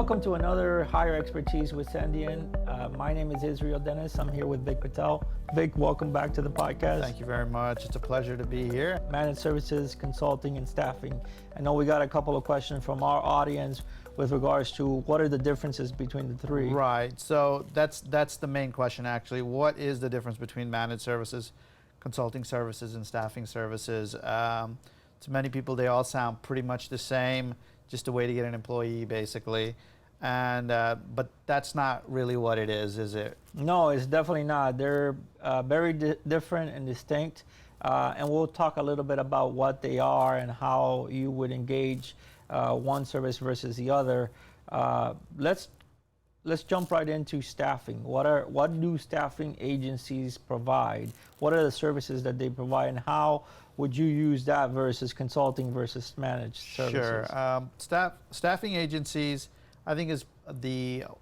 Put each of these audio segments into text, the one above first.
Welcome to another Hire Expertise with Sandian. My name is Israel Dennis. I'm here with Vic Patel. Vic, welcome back to the podcast. Thank you very much. It's a pleasure to be here. Managed services, consulting, and staffing. I know we got a couple of questions from our audience with regards to what are the differences between the three. Right. So that's the main question, actually. What is the difference between managed services, consulting services, and staffing services? To many people, they all sound pretty much the same, just a way to get an employee, basically. And but that's not really what it is it? No, it's definitely not. They're very different and distinct. And we'll talk a little bit about what they are and how you would engage one service versus the other. Let's jump right into staffing. What do staffing agencies provide? What are the services that they provide, and how would you use that versus consulting versus managed services? Sure. Staffing agencies, I think, is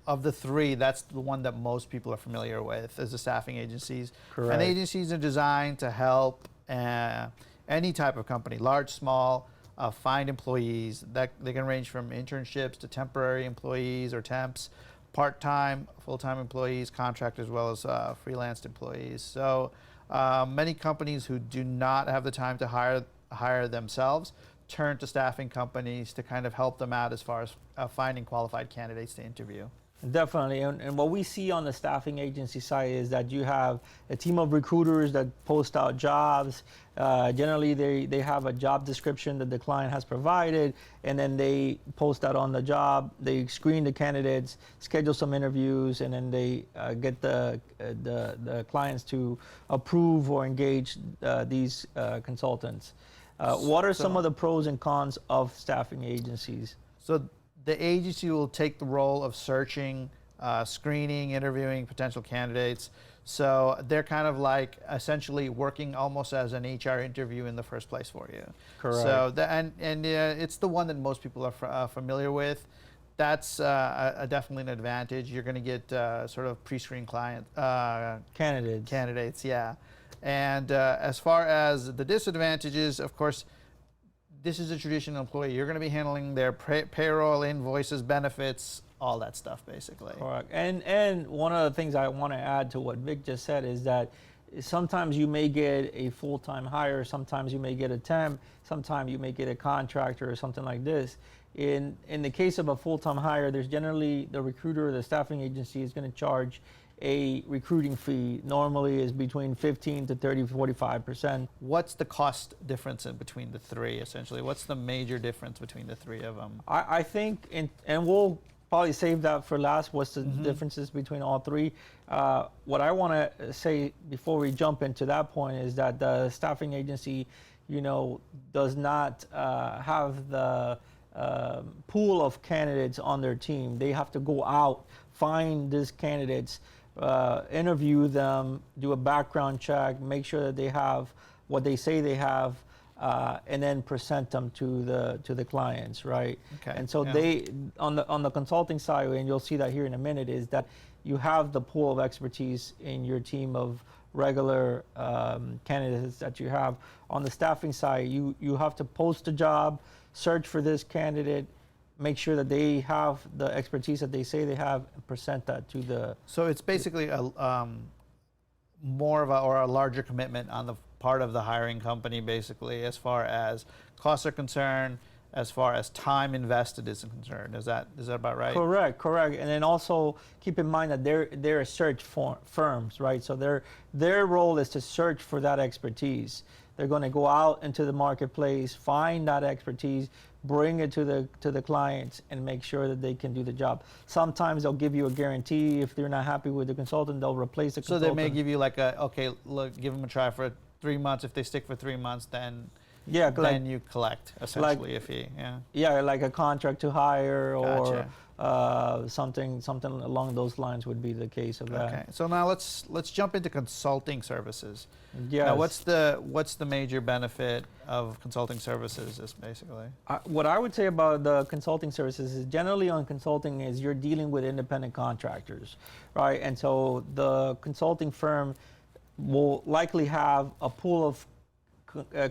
of the three, that's the one that most people are familiar with, is the staffing agencies. Correct. And agencies are designed to help any type of company, large, small, find employees. That they can range from internships to temporary employees or temps, part-time, full-time employees, contract, as well as freelanced employees. So many companies who do not have the time to hire themselves turn to staffing companies to kind of help them out as far as finding qualified candidates to interview. Definitely, and what we see on the staffing agency side is that you have a team of recruiters that post out jobs. Generally, they have a job description that the client has provided, and then they post that on the job. They screen the candidates, schedule some interviews, and then they get the clients to approve or engage these consultants. What are some of the pros and cons of staffing agencies? So the agency will take the role of searching, screening, interviewing potential candidates. So they're kind of like essentially working almost as an HR interview in the first place for you. Correct. So it's the one that most people are familiar with. That's definitely an advantage. You're going to get sort of pre-screened candidates, yeah. And as far as the disadvantages, of course, this is a traditional employee. You're going to be handling their payroll, invoices, benefits, all that stuff, basically. Correct. And one of the things I want to add to what Vic just said is that sometimes you may get a full-time hire, sometimes you may get a temp, sometimes you may get a contractor or something like this. In the case of a full-time hire, there's generally the recruiter or the staffing agency is going to charge a recruiting fee. Normally is between 15 to 30, 45%. What's the cost difference in between the three, essentially? What's the major difference between the three of them? I think, and we'll probably save that for last, what's the differences between all three. What I want to say before we jump into that point is that the staffing agency, does not have the pool of candidates on their team. They have to go out, find these candidates, interview them, do a background check, make sure that they have what they say they have, and then present them to the clients, right? Okay. And so they on the consulting side, and you'll see that here in a minute, is that you have the pool of expertise in your team of regular candidates that you have. On the staffing side, you have to post a job, search for this candidate, make sure that they have the expertise that they say they have, and present that to the... So it's basically a more of a larger commitment on the part of the hiring company, basically, as far as costs are concerned, as far as time invested is concerned. Is that about right? Correct. And then also keep in mind that they're a search firms, right? So their role is to search for that expertise. They're going to go out into the marketplace, find that expertise, bring it to the clients, and make sure that they can do the job. Sometimes they'll give you a guarantee. If they're not happy with the consultant, they'll replace the consultant. So they may give you like give them a try for 3 months. If they stick for 3 months, then you collect essentially a fee. Yeah, like a contract to hire, Gotcha. or something along those lines would be the case of that. Okay. So now let's jump into consulting services. Yes. Now, what's the major benefit of consulting services? Is basically what I would say about the consulting services is generally on consulting is you're dealing with independent contractors, right? And so the consulting firm will likely have a pool of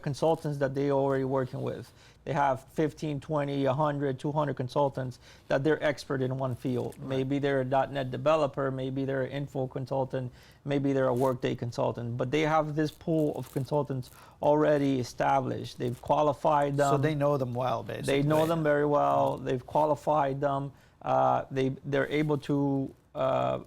consultants that they already working with. They have 15, 20, 100, 200 consultants that they're expert in one field. Right. Maybe they're a .NET developer, maybe they're an info consultant, maybe they're a Workday consultant, but they have this pool of consultants already established. They've qualified them. So they know them well, basically. They know them very well. They've qualified them. They're able to.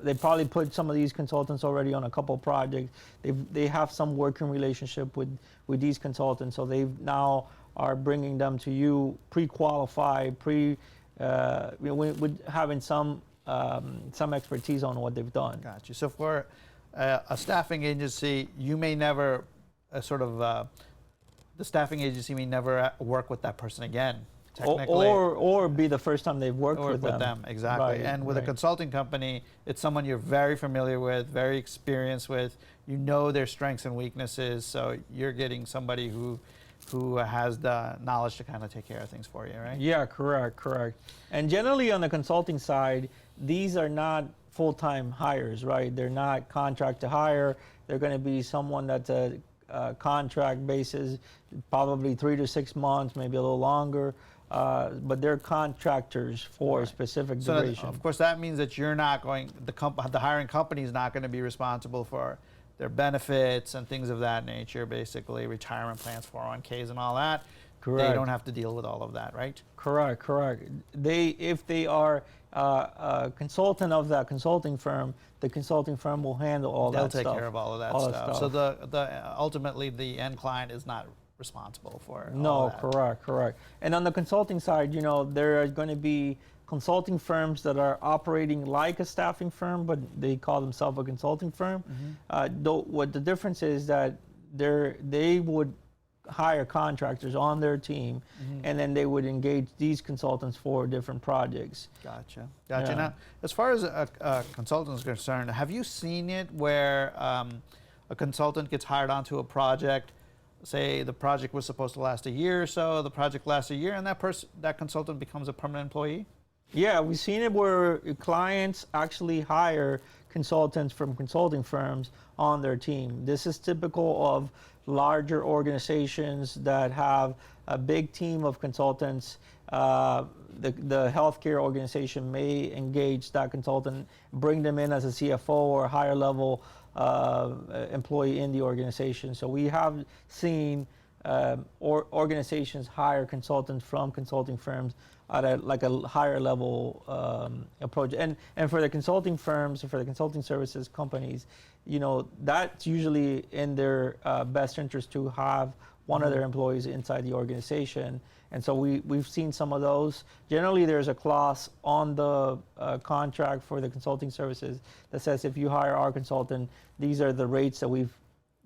They probably put some of these consultants already on a couple projects. They have some working relationship with these consultants, so they now are bringing them to you pre-qualified, with having some expertise on what they've done. Got you. So for a staffing agency, you may never the staffing agency may never work with that person again. Technically, or be the first time they've worked with them. Exactly. Right, and with a consulting company, it's someone you're very familiar with, very experienced with. You know their strengths and weaknesses, so you're getting somebody who has the knowledge to kind of take care of things for you, right? Yeah, correct. And generally on the consulting side, these are not full-time hires, right? They're not contract to hire. They're going to be someone that's a contract basis, probably 3 to 6 months, maybe a little longer. But they're contractors for a specific duration. Of course, that means that you're not going. The hiring company is not going to be responsible for their benefits and things of that nature. Basically, retirement plans, 401ks, and all that. Correct. They don't have to deal with all of that, right? Correct. If they are a consultant of that consulting firm, the consulting firm will handle all that stuff. They'll take care of all of that stuff. So ultimately the end client is not responsible for all of that. Correct. And on the consulting side, there are going to be consulting firms that are operating like a staffing firm, but they call themselves a consulting firm. What the difference is that they would hire contractors on their team, and then they would engage these consultants for different projects. Gotcha. Yeah. Now, as far as a consultant is concerned, have you seen it where a consultant gets hired onto a project? Say the project was supposed to last a year or so, the project lasts a year, and that consultant becomes a permanent employee? Yeah, we've seen it where clients actually hire consultants from consulting firms on their team. This is typical of larger organizations that have a big team of consultants. The healthcare organization may engage that consultant, bring them in as a CFO or higher level employee in the organization. So we have seen organizations hire consultants from consulting firms at a higher level approach. And for the consulting firms, for the consulting services companies, that's usually in their best interest to have one of their employees inside the organization. And so we've seen some of those. Generally, there's a clause on the contract for the consulting services that says if you hire our consultant, these are the rates that we've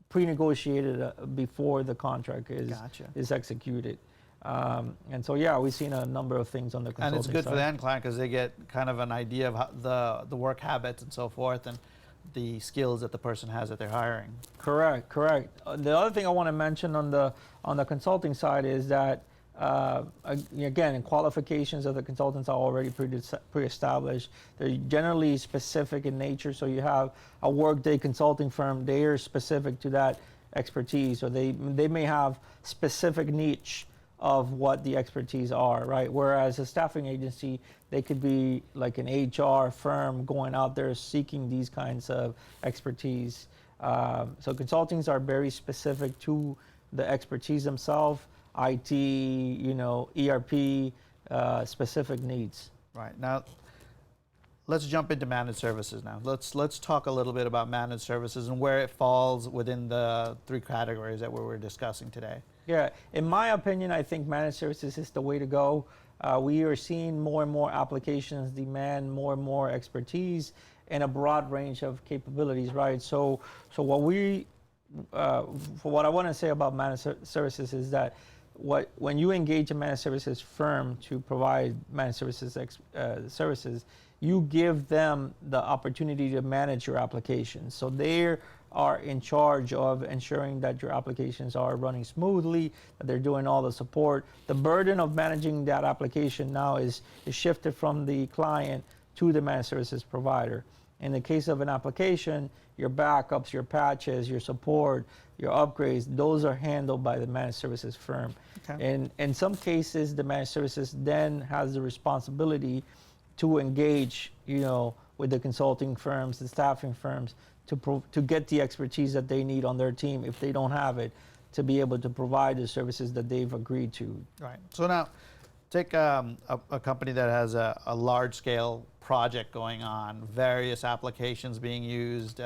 pre-negotiated before the contract is executed. And so, yeah, we've seen a number of things on the consulting side. And it's good for the end client because they get kind of an idea of how the work habits and so forth and the skills that the person has that they're hiring. Correct. The other thing I want to mention on the consulting side is that, again, qualifications of the consultants are already pre-established. They're generally specific in nature. So you have a Workday consulting firm, they are specific to that expertise. So they may have specific niche of what the expertise are, right? Whereas a staffing agency, they could be like an HR firm going out there seeking these kinds of expertise. So consultings are very specific to the expertise themselves, IT, ERP, specific needs. Right. Now, let's jump into managed services now. Let's talk a little bit about managed services and where it falls within the 3 categories that we were discussing today. Yeah, in my opinion, I think managed services is the way to go. We are seeing more and more applications demand more and more expertise and a broad range of capabilities, right? So what I want to say about managed services is that when you engage a managed services firm to provide managed services services, you give them the opportunity to manage your applications. So they are in charge of ensuring that your applications are running smoothly, that they're doing all the support. The burden of managing that application now is shifted from the client to the managed services provider. In the case of an application, your backups, your patches, your support, your upgrades, those are handled by the managed services firm. Okay. And in some cases, the managed services then has the responsibility to engage, with the consulting firms, the staffing firms, to get the expertise that they need on their team if they don't have it, to be able to provide the services that they've agreed to. Right. So now, take a company that has a large-scale project going on, various applications being used.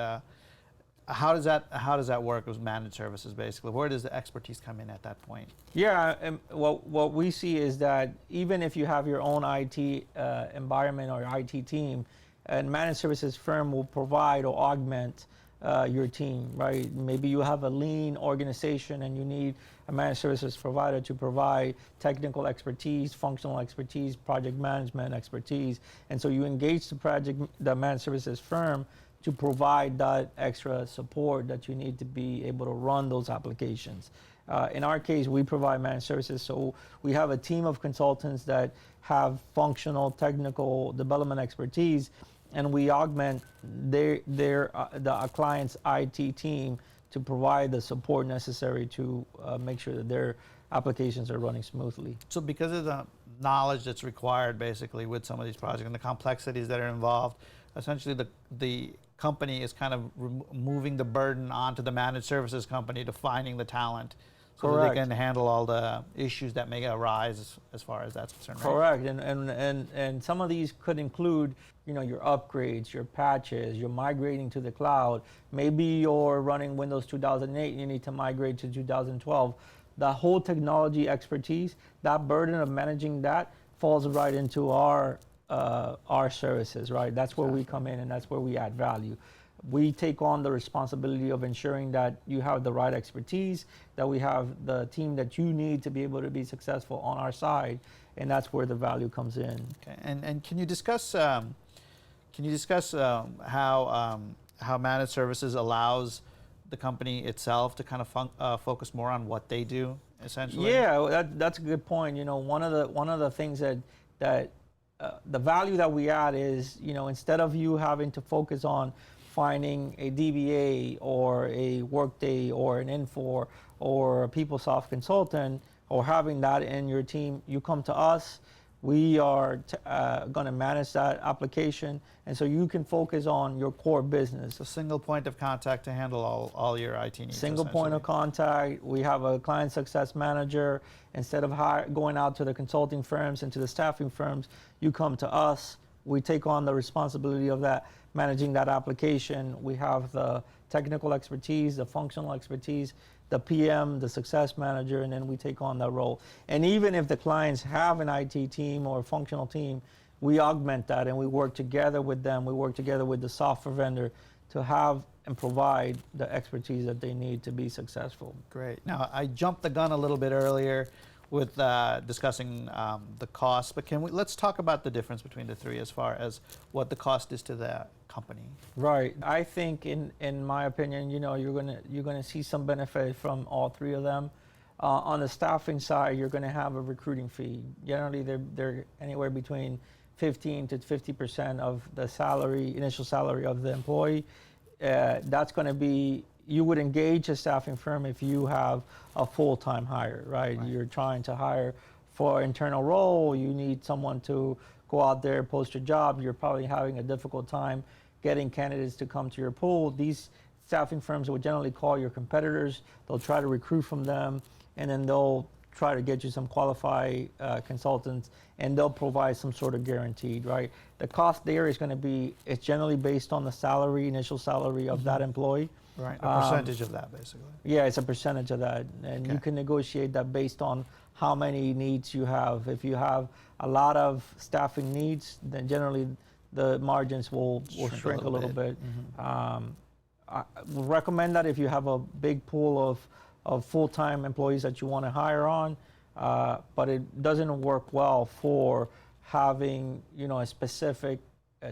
How does that work with managed services, basically? Where does the expertise come in at that point? Yeah, and what we see is that even if you have your own IT environment or IT team, a managed services firm will provide or augment your team, right? Maybe you have a lean organization and you need a managed services provider to provide technical expertise, functional expertise, project management expertise, and so you engage the managed services firm to provide that extra support that you need to be able to run those applications. In our case, we provide managed services, so we have a team of consultants that have functional, technical development expertise, and we augment the client's IT team to provide the support necessary to make sure that their applications are running smoothly. So because of the knowledge that's required, basically, with some of these projects and the complexities that are involved, essentially the company is kind of moving the burden onto the managed services company to finding the talent, so that they can handle all the issues that may arise as far as that's concerned. Correct, right? And some of these could include, your upgrades, your patches, you're migrating to the cloud. Maybe you're running Windows 2008, you need to migrate to 2012. The whole technology expertise, that burden of managing that falls right into our services, right? That's where we come in, and that's where we add value. We take on the responsibility of ensuring that you have the right expertise, that we have the team that you need to be able to be successful on our side, and that's where the value comes in. Okay. And can you discuss how managed services allows the company itself to kind of focus more on what they do, essentially? Yeah, that's a good point. One of the things that the value that we add is, instead of you having to focus on finding a DBA or a Workday or an Infor or a PeopleSoft consultant, or having that in your team, you come to us. We are going to manage that application, and so you can focus on your core business. A single point of contact to handle all your IT needs. Single point of contact. We have a client success manager. Instead of going out to the consulting firms and to the staffing firms, you come to us. We take on the responsibility of that, managing that application. We have the technical expertise, the functional expertise, the PM, the success manager, and then we take on that role. And even if the clients have an IT team or a functional team, we augment that and we work together with them. We work together with the software vendor to have and provide the expertise that they need to be successful. Great. Now, I jumped the gun a little bit earlier with discussing the cost, but let's talk about the difference between the three as far as what the cost is to the company. Right. I think, in my opinion, you're gonna see some benefit from all three of them. On the staffing side, you're gonna have a recruiting fee. Generally, they're anywhere between 15 to 50% of the initial salary of the employee. That's going to be, you would engage a staffing firm if you have a full-time hire, right? You're trying to hire for an internal role, you need someone to go out there, post your job, you're probably having a difficult time getting candidates to come to your pool. These staffing firms will generally call your competitors, they'll try to recruit from them, and then they'll try to get you some qualified consultants, and they'll provide some sort of guaranteed, right? The cost there is going to be, it's generally based on the salary, initial salary of that employee. Right, a percentage of that, basically. Yeah, it's a percentage of that, and you can negotiate that based on how many needs you have. If you have a lot of staffing needs, then generally the margins will shrink a little bit. I would recommend that if you have a big pool of full-time employees that you want to hire on, but it doesn't work well for having a specific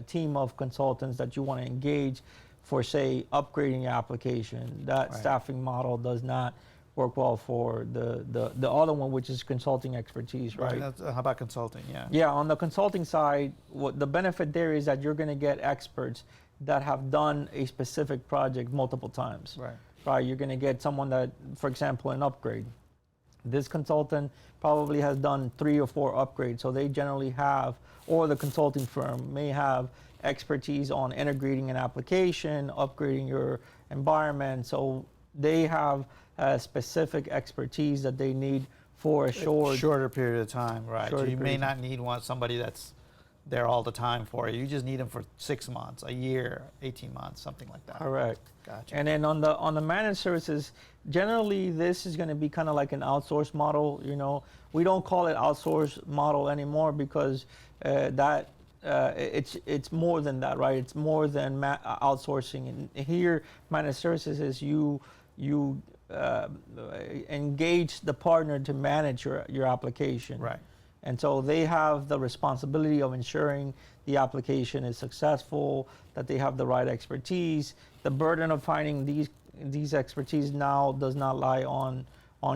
team of consultants that you want to engage for, say, upgrading your application. That staffing model does not work well for the other one, which is consulting expertise, right? How about consulting? Yeah. Yeah, on the consulting side, what the benefit there is that you're going to get experts that have done a specific project multiple times. Right. right? You're going to get someone that, for example, an upgrade. This consultant probably has done 3 or 4 upgrades, so they generally have, or the consulting firm may have expertise on integrating an application, upgrading your environment. So they have specific expertise that they need for a shorter period of time, right? So shorter you may period of not need somebody that's there all the time for you. You just need them for 6 months, a year, 18 months, something like that. Correct. Gotcha. And then on the managed services, generally this is going to be kind of like an outsource model. You know, we don't call it outsource model anymore because it's more than that, right? It's more than outsourcing. And here, managed services is you engage the partner to manage your application. Right. And so they have the responsibility of ensuring the application is successful, that they have the right expertise. The burden of finding these expertise now does not lie on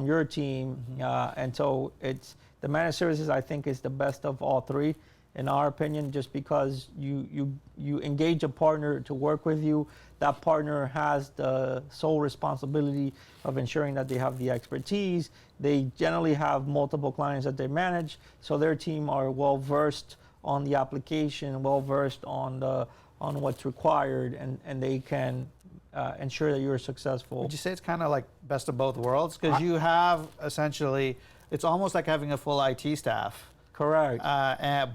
your team. And so it's the managed services, I think, is the best of all three, in our opinion, just because you engage a partner to work with you. That partner has the sole responsibility of ensuring that they have the expertise. They generally have multiple clients that they manage, so their team are well versed on the application, well versed on what's required, and they can ensure that you're successful. Would you say it's kind of like best of both worlds? Because you have essentially, it's almost like having a full IT staff. Correct.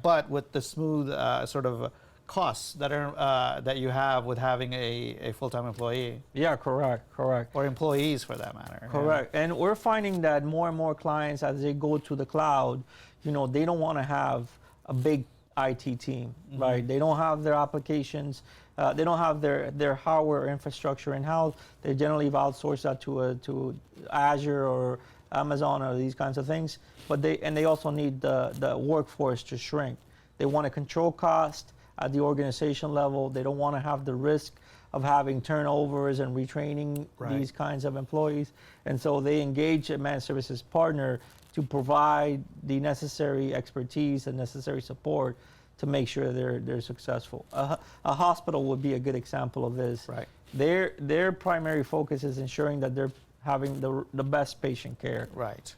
But with the smooth sort of costs that you have with having a full-time employee. Yeah, correct. Or employees for that matter. Correct. Yeah. And we're finding that more and more clients, as they go to the cloud, they don't want to have a big IT team, right? They don't have their applications, they don't have their hardware infrastructure in-house. They generally outsource that to Azure or Amazon or these kinds of things. But they also need the workforce to shrink. They want to control cost at the organization level. They don't want to have the risk of having turnovers and retraining these kinds of employees. And so they engage a managed services partner to provide the necessary expertise and necessary support to make sure they're successful. A hospital would be a good example of this. Right. Their primary focus is ensuring that they're having the best patient care. Right.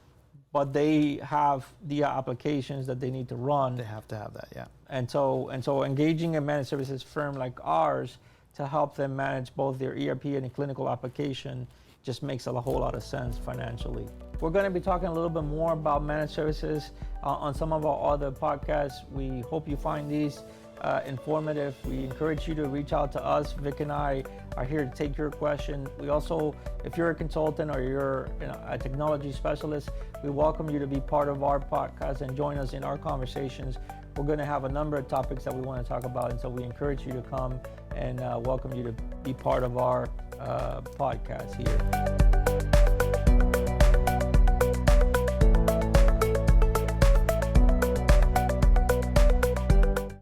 But they have the applications that they need to run. They have to have that, yeah. And so engaging a managed services firm like ours to help them manage both their ERP and clinical application just makes a whole lot of sense financially. We're going to be talking a little bit more about managed services on some of our other podcasts. We hope you find these informative. We encourage you to reach out to us. Vic and I are here to take your question. We also, if you're a consultant or you're a technology specialist, we welcome you to be part of our podcast and join us in our conversations. We're going to have a number of topics that we want to talk about, and so we encourage you to come and welcome you to be part of our podcast here.